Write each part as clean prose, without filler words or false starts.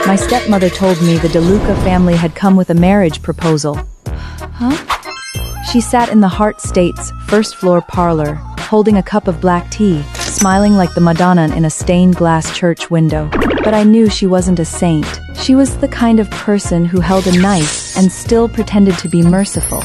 My stepmother told me the Luca family had come with a marriage proposal. Huh? She sat in the Heart State's first-floor parlor, holding a cup of black tea, smiling like the Madonna in a stained glass church window. But I knew she wasn't a saint. She was the kind of person who held a knife and still pretended to be merciful.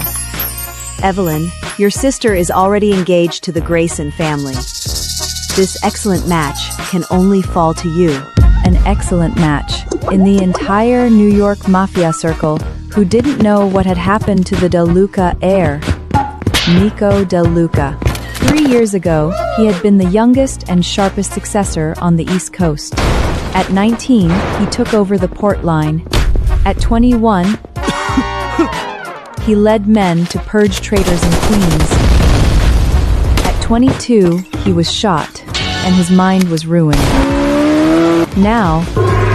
Evelyn, your sister is already engaged to the Grayson family. This excellent match can only fall to you. An excellent match. In the entire New York Mafia circle, who didn't know what had happened to the De Luca heir, Nico De Luca. 3 years ago, he had been the youngest and sharpest successor on the East Coast. At 19, he took over the port line. At 21, he led men to purge traitors in Queens. At 22, he was shot, and his mind was ruined. Now,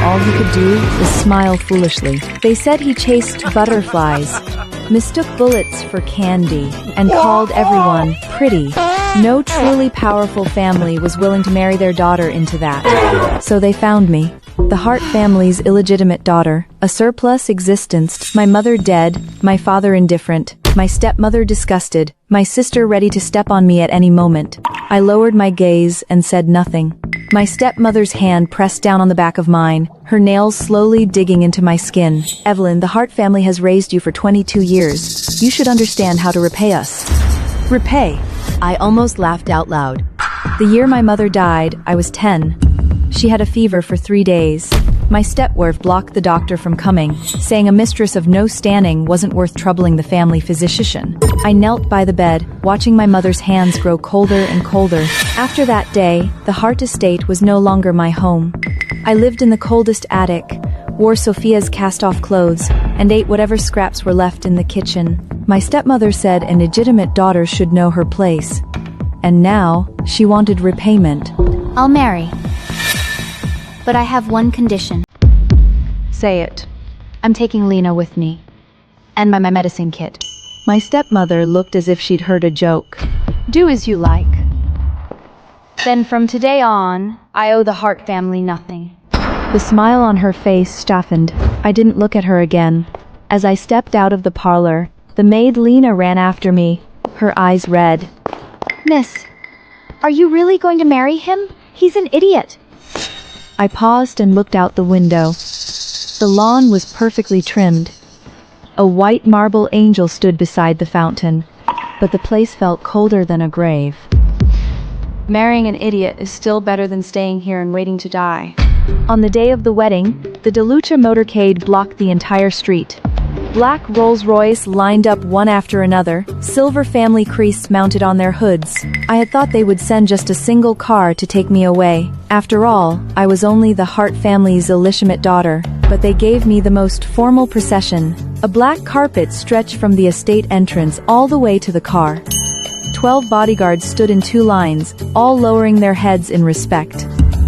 all he could do was smile foolishly. They said he chased butterflies, mistook bullets for candy, and called everyone pretty. No truly powerful family was willing to marry their daughter into that. So they found me. The Hart family's illegitimate daughter, a surplus existence, my mother dead, my father indifferent, my stepmother disgusted, my sister ready to step on me at any moment. I lowered my gaze and said nothing. My stepmother's hand pressed down on the back of mine, her nails slowly digging into my skin. Evelyn, the Hart family has raised you for 22 years. You should understand how to repay us. Repay? I almost laughed out loud. The year my mother died, I was 10. She had a fever for 3 days. My stepwife blocked the doctor from coming, saying a mistress of no standing wasn't worth troubling the family physician. I knelt by the bed, watching my mother's hands grow colder and colder. After that day, the Hart estate was no longer my home. I lived in the coldest attic, wore Sophia's cast-off clothes, and ate whatever scraps were left in the kitchen. My stepmother said an illegitimate daughter should know her place. And now, she wanted repayment. I'll marry. But I have one condition. Say it. I'm taking Lena with me. And my medicine kit. My stepmother looked as if she'd heard a joke. Do as you like. Then from today on, I owe the Hart family nothing. The smile on her face stiffened. I didn't look at her again. As I stepped out of the parlor, the maid Lena ran after me, her eyes red. Miss, are you really going to marry him? He's an idiot. I paused and looked out the window. The lawn was perfectly trimmed. A white marble angel stood beside the fountain, but the place felt colder than a grave. Marrying an idiot is still better than staying here and waiting to die. On the day of the wedding, the De Luca motorcade blocked the entire street. Black Rolls-Royce lined up one after another, silver family crests mounted on their hoods. I had thought they would send just a single car to take me away. After all, I was only the Hart family's illegitimate daughter, but they gave me the most formal procession. A black carpet stretched from the estate entrance all the way to the car. 12 bodyguards stood in 2 lines, all lowering their heads in respect.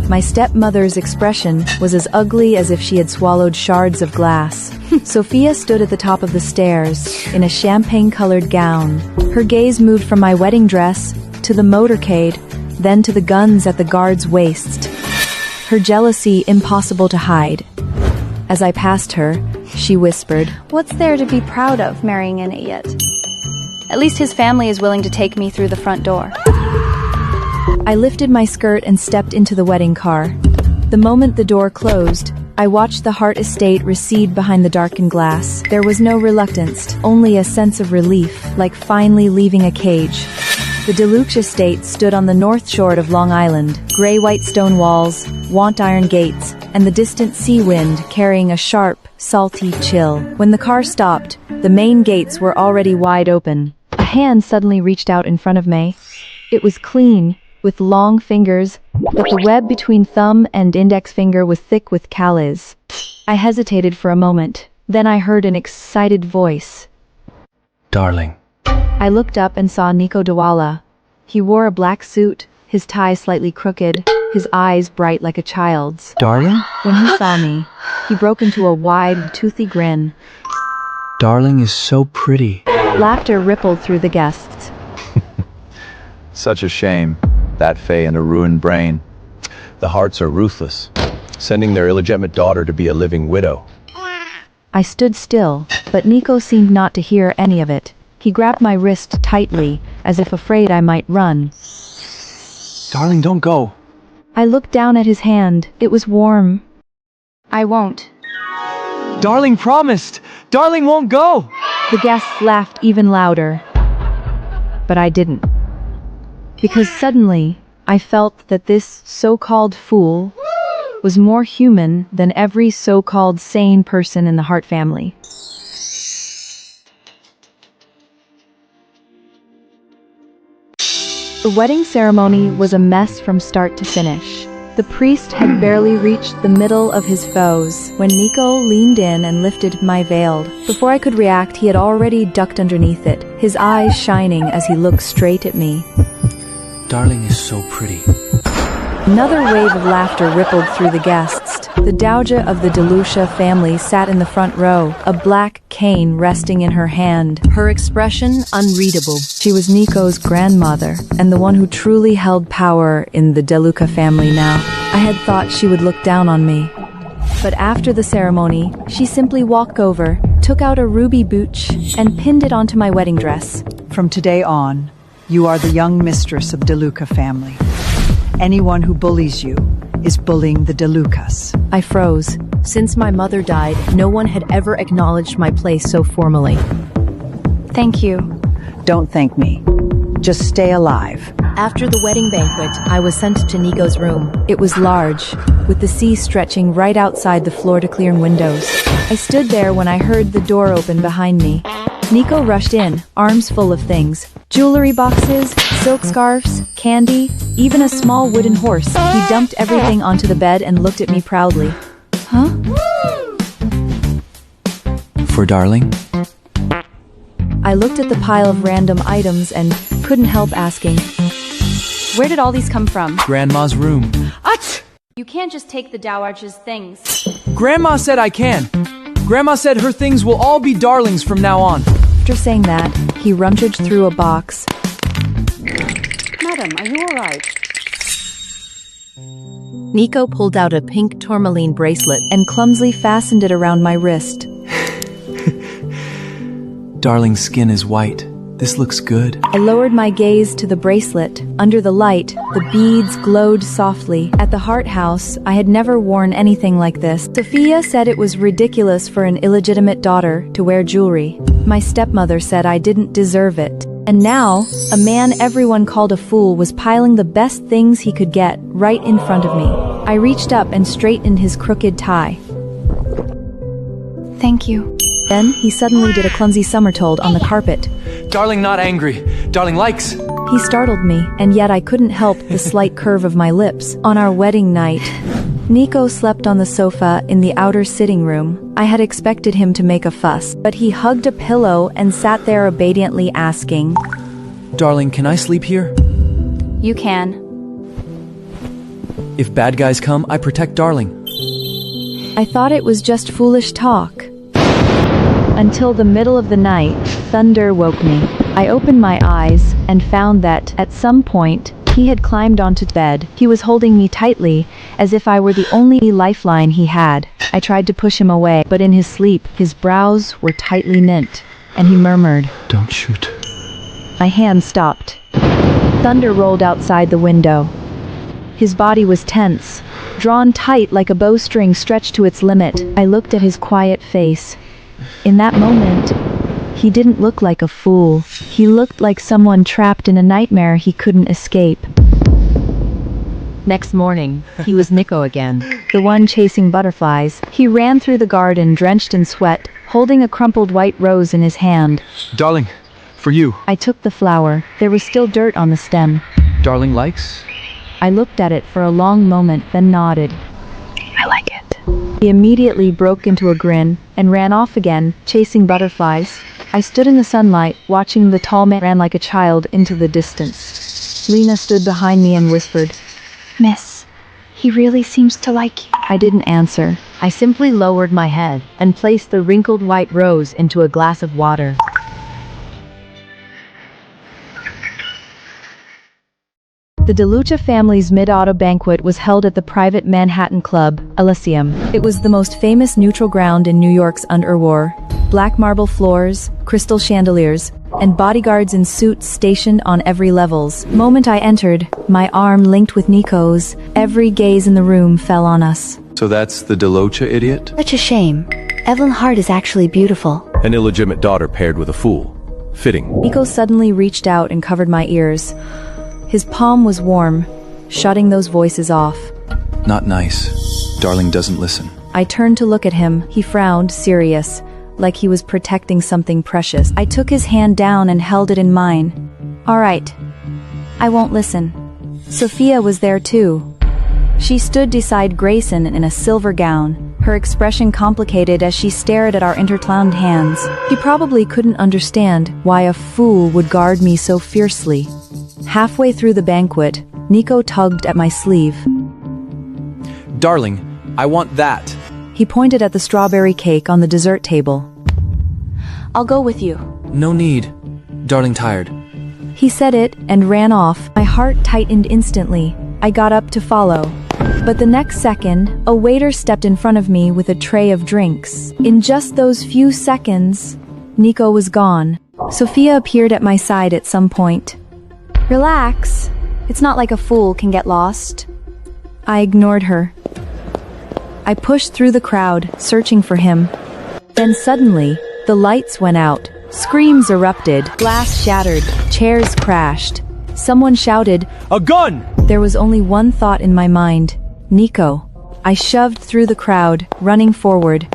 My stepmother's expression was as ugly as if she had swallowed shards of glass. Sophia stood at the top of the stairs, in a champagne-colored gown. Her gaze moved from my wedding dress, to the motorcade, then to the guns at the guards' waists. Her jealousy impossible to hide. As I passed her, she whispered, What's there to be proud of, marrying an idiot? At least his family is willing to take me through the front door. I lifted my skirt and stepped into the wedding car. The moment the door closed, I watched the Hart estate recede behind the darkened glass. There was no reluctance, only a sense of relief, like finally leaving a cage. The De Luca estate stood on the north shore of Long Island, gray-white stone walls, want iron gates, and the distant sea wind carrying a sharp, salty chill. When the car stopped, the main gates were already wide open. A hand suddenly reached out in front of me. It was clean, with long fingers, but the web between thumb and index finger was thick with callus. I hesitated for a moment. Then I heard an excited voice. Darling. I looked up and saw Nico Dawala. He wore a black suit, his tie slightly crooked, his eyes bright like a child's. Darling? When he saw me, he broke into a wide, toothy grin. Darling is so pretty. Laughter rippled through the guests. Such a shame. That Faye and a ruined brain. The Harts are ruthless. sending their illegitimate daughter to be a living widow. I stood still, but Nico seemed not to hear any of it. He grabbed my wrist tightly, as if afraid I might run. Darling, don't go. I looked down at his hand. It was warm. I won't. Darling promised. Darling won't go. The guests laughed even louder. But I didn't. Because suddenly, I felt that this so-called fool was more human than every so-called sane person in the Hart family. The wedding ceremony was a mess from start to finish. The priest had barely reached the middle of his vows when Nico leaned in and lifted my veil. Before I could react, he had already ducked underneath it, his eyes shining as he looked straight at me. Darling is so pretty. Another wave of laughter rippled through the guests. The dowager of the DeLuca family sat in the front row, a black cane resting in her hand, her expression unreadable. She was Nico's grandmother, and the one who truly held power in the DeLuca family now. I had thought she would look down on me. But after the ceremony, she simply walked over, took out a ruby brooch, and pinned it onto my wedding dress. From today on, you are the young mistress of DeLuca family. Anyone who bullies you is bullying the DeLucas. I froze. Since my mother died, no one had ever acknowledged my place so formally. Thank you. Don't thank me. Just stay alive. After the wedding banquet, I was sent to Nico's room. It was large, with the sea stretching right outside the floor-to-clear windows. I stood there when I heard the door open behind me. Nico rushed in, arms full of things. Jewelry boxes, silk scarves, candy, even a small wooden horse. He dumped everything onto the bed and looked at me proudly. Huh? For Darling? I looked at the pile of random items and couldn't help asking, Where did all these come from? Grandma's room. You can't just take the dowager's things. Grandma said I can. Grandma said her things will all be Darling's from now on. After saying that, he rummaged through a box. Madam, are you all right? Nico pulled out a pink tourmaline bracelet and clumsily fastened it around my wrist. Darling's skin is white. This looks good. I lowered my gaze to the bracelet. Under the light, the beads glowed softly. At the Hart house, I had never worn anything like this. Sophia said it was ridiculous for an illegitimate daughter to wear jewelry. My stepmother said I didn't deserve it. And now, a man everyone called a fool was piling the best things he could get right in front of me. I reached up and straightened his crooked tie. Thank you. Then, he suddenly did a clumsy somersault on the carpet. Darling not angry. Darling likes. He startled me, and yet I couldn't help the slight curve of my lips. On our wedding night, Nico slept on the sofa in the outer sitting room. I had expected him to make a fuss, but he hugged a pillow and sat there obediently asking, Darling, can I sleep here? You can. If bad guys come, I protect Darling. I thought it was just foolish talk. Until the middle of the night, thunder woke me. I opened my eyes and found that, at some point, he had climbed onto bed. He was holding me tightly, as if I were the only lifeline he had. I tried to push him away, but in his sleep, his brows were tightly knit, and he murmured, Don't shoot. My hand stopped. Thunder rolled outside the window. His body was tense, drawn tight like a bowstring stretched to its limit. I looked at his quiet face. In that moment, he didn't look like a fool. He looked like someone trapped in a nightmare he couldn't escape. Next morning, he was Nico again, the one chasing butterflies. He ran through the garden drenched in sweat, holding a crumpled white rose in his hand. Darling, for you. I took the flower. There was still dirt on the stem. Darling likes? I looked at it for a long moment, then nodded. I like it. He immediately broke into a grin and ran off again, chasing butterflies. I stood in the sunlight, watching the tall man ran like a child into the distance. Lena stood behind me and whispered, Miss, he really seems to like you. I didn't answer. I simply lowered my head and placed the wrinkled white rose into a glass of water. The DeLuca family's mid-auto banquet was held at the private Manhattan club, Elysium. It was the most famous neutral ground in New York's Underwar. Black marble floors, crystal chandeliers, and bodyguards in suits stationed on every levels. Moment I entered, my arm linked with Nico's, every gaze in the room fell on us. So that's the DeLuca idiot? Such a shame. Evelyn Hart is actually beautiful. An illegitimate daughter paired with a fool. Fitting. Nico suddenly reached out and covered my ears. His palm was warm, shutting those voices off. Not nice. Darling doesn't listen. I turned to look at him. He frowned, serious, like he was protecting something precious. I took his hand down and held it in mine. All right. I won't listen. Sophia was there too. She stood beside Grayson in a silver gown, her expression complicated as she stared at our intertwined hands. He probably couldn't understand why a fool would guard me so fiercely. Halfway through the banquet, Nico tugged at my sleeve. Darling, I want that. He pointed at the strawberry cake on the dessert table. I'll go with you. No need. Darling tired. He said it and ran off. My heart tightened instantly. I got up to follow. But the next second, a waiter stepped in front of me with a tray of drinks. In just those few seconds, Nico was gone. Sophia appeared at my side at some point. Relax. It's not like a fool can get lost. I ignored her. I pushed through the crowd, searching for him. Then suddenly, the lights went out. Screams erupted. Glass shattered. Chairs crashed. Someone shouted, "A gun!" There was only one thought in my mind. Nico. I shoved through the crowd, running forward.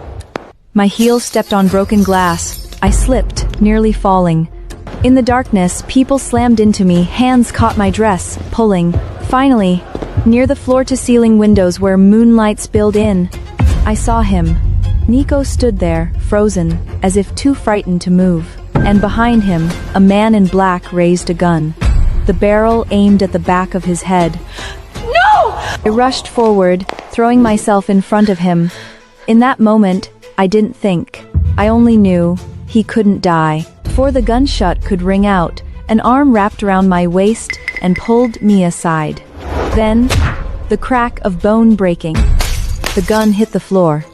My heel stepped on broken glass. I slipped, nearly falling. In the darkness, people slammed into me, hands caught my dress, pulling. Finally, near the floor-to-ceiling windows where moonlight spilled in, I saw him. Nico stood there, frozen, as if too frightened to move. And behind him, a man in black raised a gun. The barrel aimed at the back of his head. No! I rushed forward, throwing myself in front of him. In that moment, I didn't think. I only knew he couldn't die. Before the gunshot could ring out, an arm wrapped around my waist and pulled me aside. Then, the crack of bone breaking. The gun hit the floor.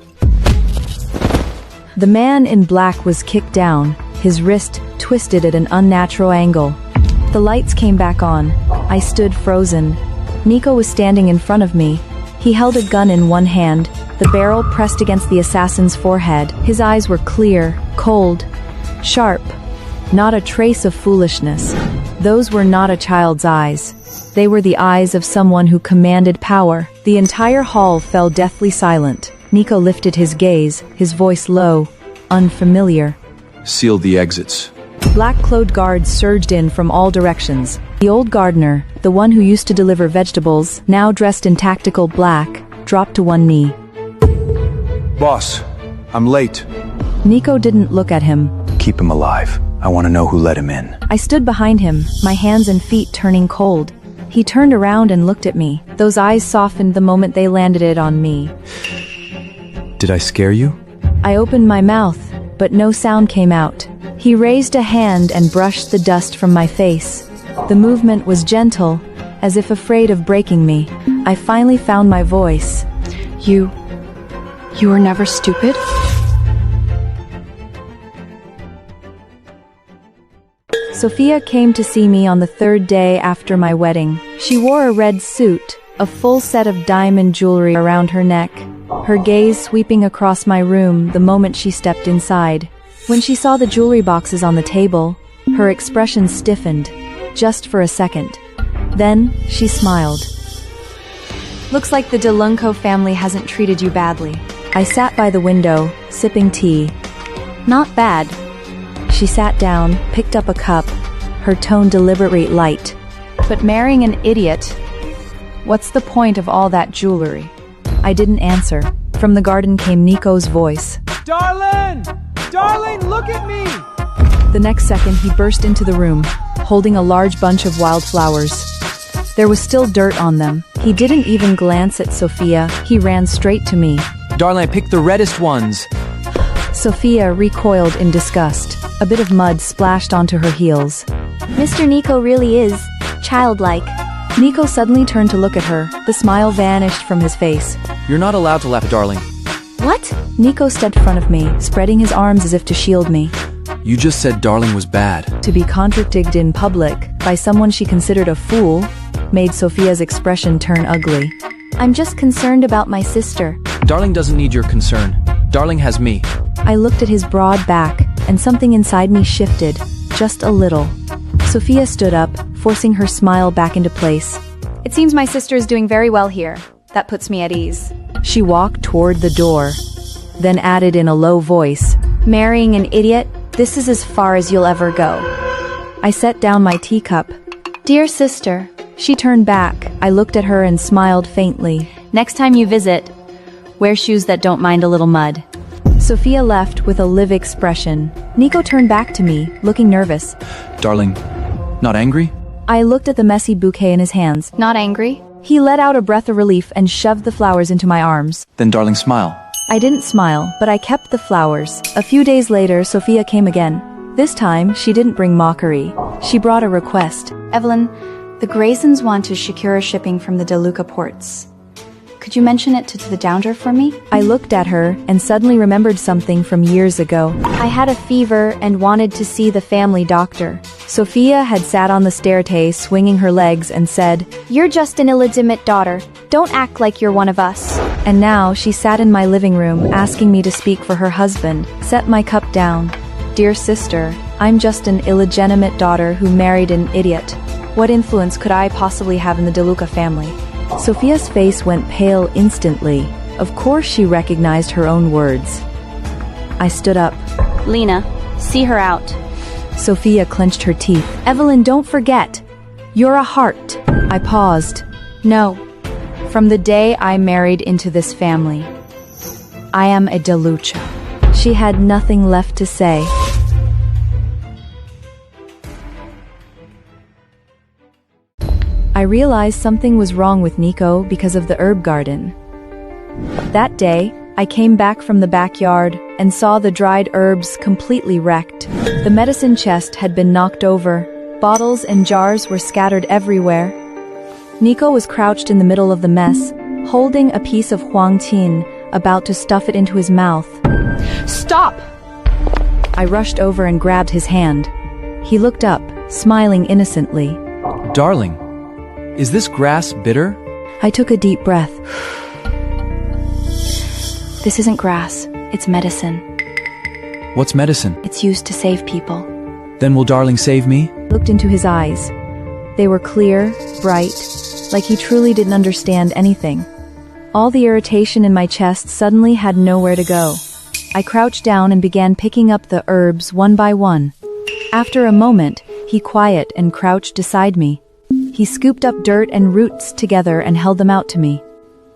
The man in black was kicked down, his wrist twisted at an unnatural angle. The lights came back on. I stood frozen. Nico was standing in front of me. He held a gun in one hand, the barrel pressed against the assassin's forehead. His eyes were clear, cold, sharp. Not a trace of foolishness. Those were not a child's eyes. They were the eyes of someone who commanded power. The entire hall fell deathly silent. Nico lifted his gaze, his voice low, unfamiliar. Seal the exits. Black-clothed guards surged in from all directions. The old gardener, the one who used to deliver vegetables, now dressed in tactical black, dropped to one knee. Boss, I'm late. Nico didn't look at him. Keep him alive. I want to know who let him in. I stood behind him, my hands and feet turning cold. He turned around and looked at me. Those eyes softened the moment they landed it on me. Did I scare you? I opened my mouth, but no sound came out. He raised a hand and brushed the dust from my face. The movement was gentle, as if afraid of breaking me. I finally found my voice. You were never stupid? Sophia came to see me on the third day after my wedding. She wore a red suit, a full set of diamond jewelry around her neck, her gaze sweeping across my room the moment she stepped inside. When she saw the jewelry boxes on the table, her expression stiffened, just for a second. Then, she smiled. Looks like the DeLuca family hasn't treated you badly. I sat by the window, sipping tea. Not bad. She sat down, picked up a cup, her tone deliberately light. But marrying an idiot, what's the point of all that jewelry? I didn't answer. From the garden came Nico's voice. Darling! Darling, look at me! The next second, he burst into the room, holding a large bunch of wildflowers. There was still dirt on them. He didn't even glance at Sophia. He ran straight to me. Darling, I picked the reddest ones. Sophia recoiled in disgust. A bit of mud splashed onto her heels. Mr. Nico really is childlike. Nico suddenly turned to look at her. The smile vanished from his face. You're not allowed to laugh, darling. What? Nico stepped in front of me, spreading his arms as if to shield me. You just said darling was bad. To be contradicted in public by someone she considered a fool made Sophia's expression turn ugly. I'm just concerned about my sister. Darling doesn't need your concern. Darling has me. I looked at his broad back, and something inside me shifted, just a little. Sophia stood up, forcing her smile back into place. It seems my sister is doing very well here. That puts me at ease. She walked toward the door, then added in a low voice, Marrying an idiot? This is as far as you'll ever go. I set down my teacup. Dear sister. She turned back. I looked at her and smiled faintly. Next time you visit, wear shoes that don't mind a little mud. Sophia left with a livid expression. Nico turned back to me, looking nervous. Darling, not angry? I looked at the messy bouquet in his hands. Not angry? He let out a breath of relief and shoved the flowers into my arms. Then darling, smile. I didn't smile, but I kept the flowers. A few days later, Sophia came again. This time, she didn't bring mockery. She brought a request. Evelyn, the Graysons want to secure shipping from the DeLuca ports. Could you mention it to the Downer for me? I looked at her and suddenly remembered something from years ago. I had a fever and wanted to see the family doctor. Sophia had sat on the staircase, swinging her legs, and said, You're just an illegitimate daughter. Don't act like you're one of us. And now she sat in my living room, asking me to speak for her husband. Set my cup down. Dear sister, I'm just an illegitimate daughter who married an idiot. What influence could I possibly have in the DeLuca family? Sophia's face went pale instantly. Of course she recognized her own words. I stood up. Lena, see her out. Sophia clenched her teeth. Evelyn, don't forget. You're a heart. I paused. No. From the day I married into this family, I am a DeLuca. She had nothing left to say. I realized something was wrong with Nico because of the herb garden. That day, I came back from the backyard and saw the dried herbs completely wrecked. The medicine chest had been knocked over. Bottles and jars were scattered everywhere. Nico was crouched in the middle of the mess, holding a piece of huang tin, about to stuff it into his mouth. Stop! I rushed over and grabbed his hand. He looked up, smiling innocently. Darling, is this grass bitter? I took a deep breath. This isn't grass, it's medicine. What's medicine? It's used to save people. Then will darling save me? Looked into his eyes. They were clear, bright, like he truly didn't understand anything. All the irritation in my chest suddenly had nowhere to go. I crouched down and began picking up the herbs one by one. After a moment, he quieted and crouched beside me. He scooped up dirt and roots together and held them out to me.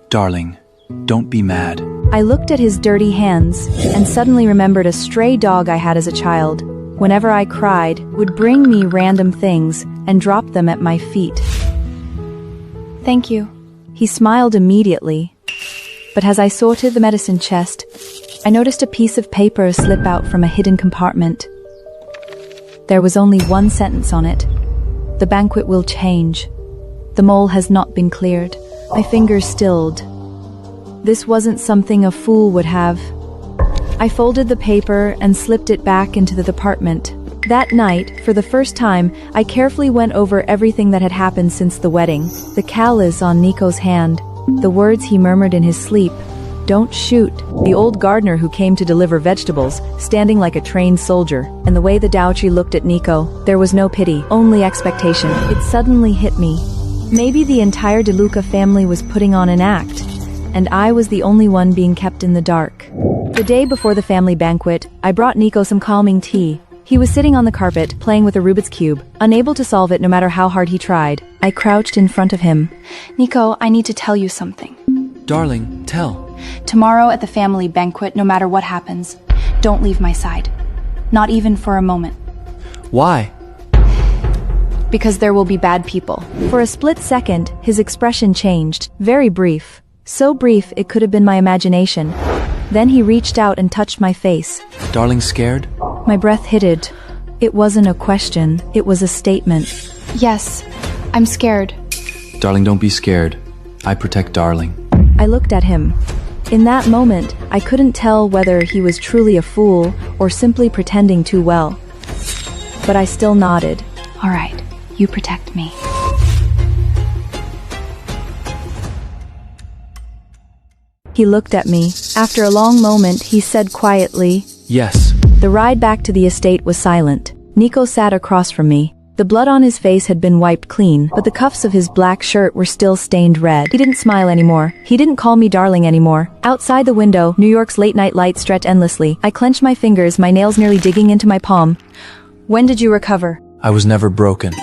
Darling, don't be mad. I looked at his dirty hands and suddenly remembered a stray dog I had as a child. Whenever I cried, would bring me random things and drop them at my feet. Thank you. He smiled immediately. But as I sorted the medicine chest, I noticed a piece of paper slip out from a hidden compartment. There was only one sentence on it. The banquet will change. The mole has not been cleared. My fingers stilled. This wasn't something a fool would have. I folded the paper and slipped it back into the department. That night, for the first time, I carefully went over everything that had happened since the wedding. The callus on Nico's hand, the words he murmured in his sleep. Don't shoot. The old gardener who came to deliver vegetables, standing like a trained soldier. And the way the Daochi looked at Nico, there was no pity, only expectation. It suddenly hit me. Maybe the entire DeLuca family was putting on an act, and I was the only one being kept in the dark. The day before the family banquet, I brought Nico some calming tea. He was sitting on the carpet, playing with a Rubik's Cube, unable to solve it no matter how hard he tried. I crouched in front of him. Nico, I need to tell you something. Darling, tell. Tomorrow at the family banquet, no matter what happens, don't leave my side. Not even for a moment. Why? Because there will be bad people. For a split second, his expression changed, very brief. So brief it could have been my imagination. Then he reached out and touched my face. Darling, scared? My breath hitted. It wasn't a question, it was a statement. Yes, I'm scared. Darling, don't be scared. I protect Darling. I looked at him. In that moment, I couldn't tell whether he was truly a fool or simply pretending too well. But I still nodded. All right, you protect me. He looked at me. After a long moment, he said quietly, Yes. The ride back to the estate was silent. Nico sat across from me. The blood on his face had been wiped clean, but the cuffs of his black shirt were still stained red. He didn't smile anymore. He didn't call me darling anymore. Outside the window, New York's late-night light stretched endlessly. I clenched my fingers, my nails nearly digging into my palm. When did you recover? I was never broken.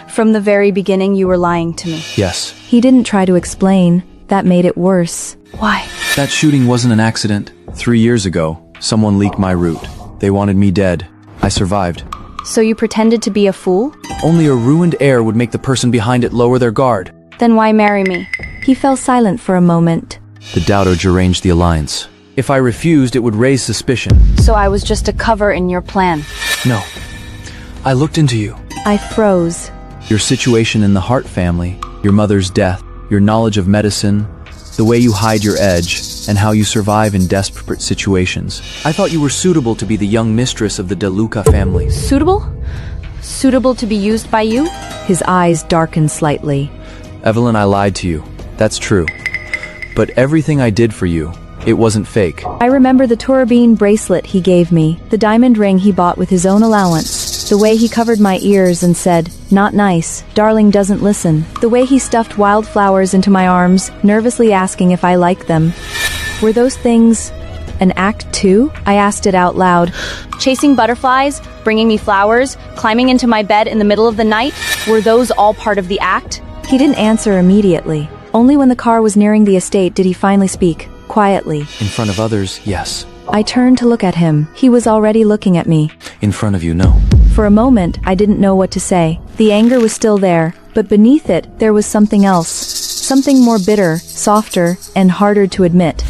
From the very beginning, you were lying to me. Yes. He didn't try to explain. That made it worse. Why? That shooting wasn't an accident. 3 years ago, someone leaked my route. They wanted me dead. I survived. So you pretended to be a fool? Only a ruined heir would make the person behind it lower their guard. Then why marry me? He fell silent for a moment. The doubter arranged the alliance. If I refused, it would raise suspicion. So I was just a cover in your plan. No. I looked into you. I froze. Your situation in the Hart family, your mother's death, your knowledge of medicine, the way you hide your edge, and how you survive in desperate situations. I thought you were suitable to be the young mistress of the De Luca family. Suitable? Suitable to be used by you? His eyes darkened slightly. Evelyn, I lied to you. That's true. But everything I did for you, it wasn't fake. I remember the Turabine bracelet he gave me, the diamond ring he bought with his own allowance, the way he covered my ears and said, "Not nice, darling doesn't listen," the way he stuffed wildflowers into my arms, nervously asking if I liked them. Were those things an act too? I asked it out loud. Chasing butterflies, bringing me flowers, climbing into my bed in the middle of the night, were those all part of the act? He didn't answer immediately. Only when the car was nearing the estate did he finally speak, quietly. In front of others, yes. I turned to look at him. He was already looking at me. In front of you, no. For a moment, I didn't know what to say. The anger was still there, but beneath it, there was something else. Something more bitter, softer, and harder to admit.